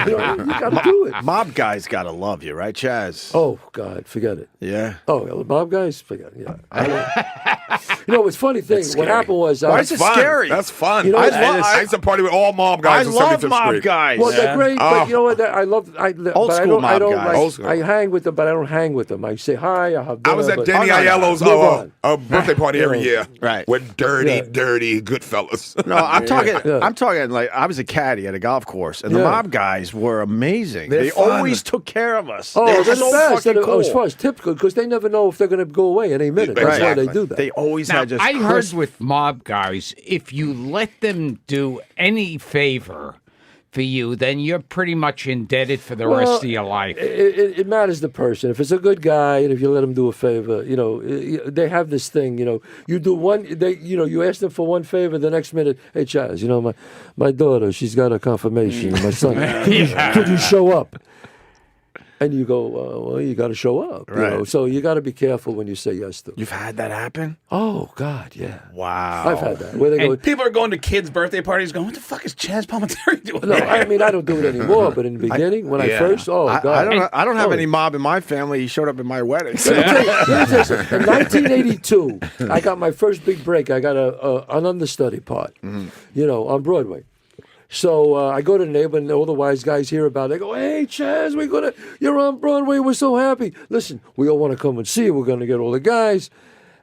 You got to do it. Mob guys got to love you, right, Chazz? Oh, God, forget it. Yeah. Oh, mob guys, forget it. Yeah. What's funny thing, what happened was... Why is it scary? That's fun. You know, I used to party with all mob guys I on love 75th mob Street. guys. Well, they're great, but you know what? Old school mob guys. Like, Old school. I hang with them, but I don't hang with them. I say hi, I have dinner. I was at but- Danny no, no. Aiello's Move on. birthday party every year. Right. With dirty, Yeah. dirty good fellas. No, I'm talking. Yeah. I'm talking like I was a caddy at a golf course, and the Yeah. mob guys were amazing. They're They fun. always took care of us. Oh, they were that's so fast. fucking cool. As far as typical, because they never know if they're going to go away any minute. That's why Exactly. they do that. They always Now, had just. I heard with mob guys, if you let them do any favor for you, then you're pretty much indebted for the rest of your life. It matters the person. If it's a good guy, and if you let him do a favor, they have this thing. You do one. You ask them for one favor. The next minute, hey Chazz, my daughter, she's got a confirmation. My son, could you show up? And you go, well, you got to show up. Right. So you got to be careful when you say yes to. You've had that happen? Oh God, yeah. Wow. I've had that. Where they go. And people are going to kids' birthday parties going, what the fuck is Chazz Palminteri doing? No, I mean I don't do it anymore. But in the beginning, when I first, I God, I don't have any mob in my family. He showed up in my wedding. Let me tell you something. In 1982, I got my first big break. I got an understudy part, on Broadway. So I go to the neighbor, and all the wise guys hear about it. They go, hey, Chazz, you're on Broadway. We're so happy. Listen, we all want to come and see you. We're going to get all the guys.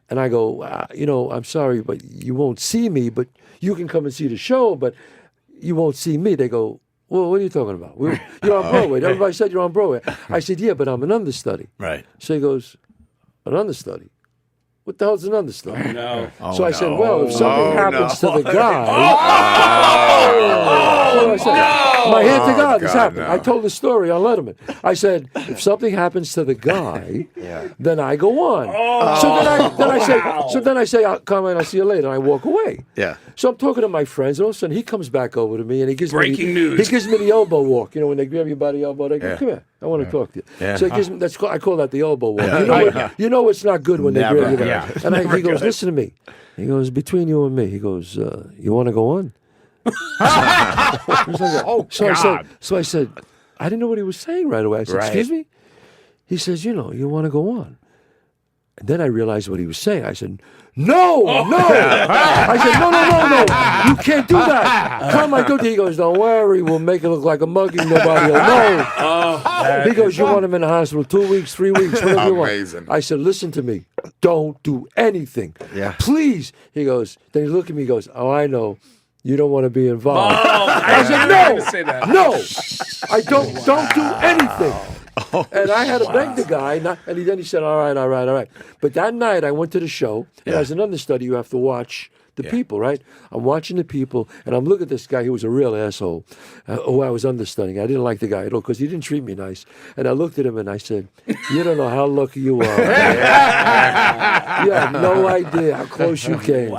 And I go, I'm sorry, but you won't see me, but you can come and see the show, but you won't see me. They go, well, what are you talking about? You're on Broadway. Everybody said you're on Broadway. I said, yeah, but I'm an understudy. Right. So he goes, an understudy? What the hell's an understudy? No. So I said, well, if something happens to the guy... My hand to God, this happened. no. I told the story on Letterman. I said, if something happens to the guy, then I go on. So then I say, I'll come and I'll see you later. And I walk away. Yeah. So I'm talking to my friends, and all of a sudden he comes back over to me, and he gives Breaking me news. He gives me the elbow walk. When they grab you by the elbow, they go, come here, I want to talk to you. Yeah. So he gives me, I call that the elbow walk. You know it's not good when Never. they grab you by. Yeah. And he goes, listen to me. He goes, between you and me. He goes, you want to go on? So I said, I didn't know what he was saying right away. I said, excuse me? He says, you want to go on. And then I realized what he was saying. I said, no. I said, no. You can't do that. Come, I go to. He goes, don't worry. We'll make it look like a mugging. Nobody will know. He goes, you want him in the hospital 2 weeks, 3 weeks, whatever you want. Amazing. I said, listen to me. Don't do anything. Yeah. Please. He goes, then he looked at me. He goes, oh, I know. You don't want to be involved. I said, never gonna say that. No, I don't do anything. And I had to beg the guy, and then he said, all right. But that night I went to the show, and as an understudy, you have to watch the people, right? I'm watching the people, and I'm looking at this guy who was a real asshole, who I was understudying. I didn't like the guy at all because he didn't treat me nice. And I looked at him and I said, you don't know how lucky you are. You have no idea how close you came.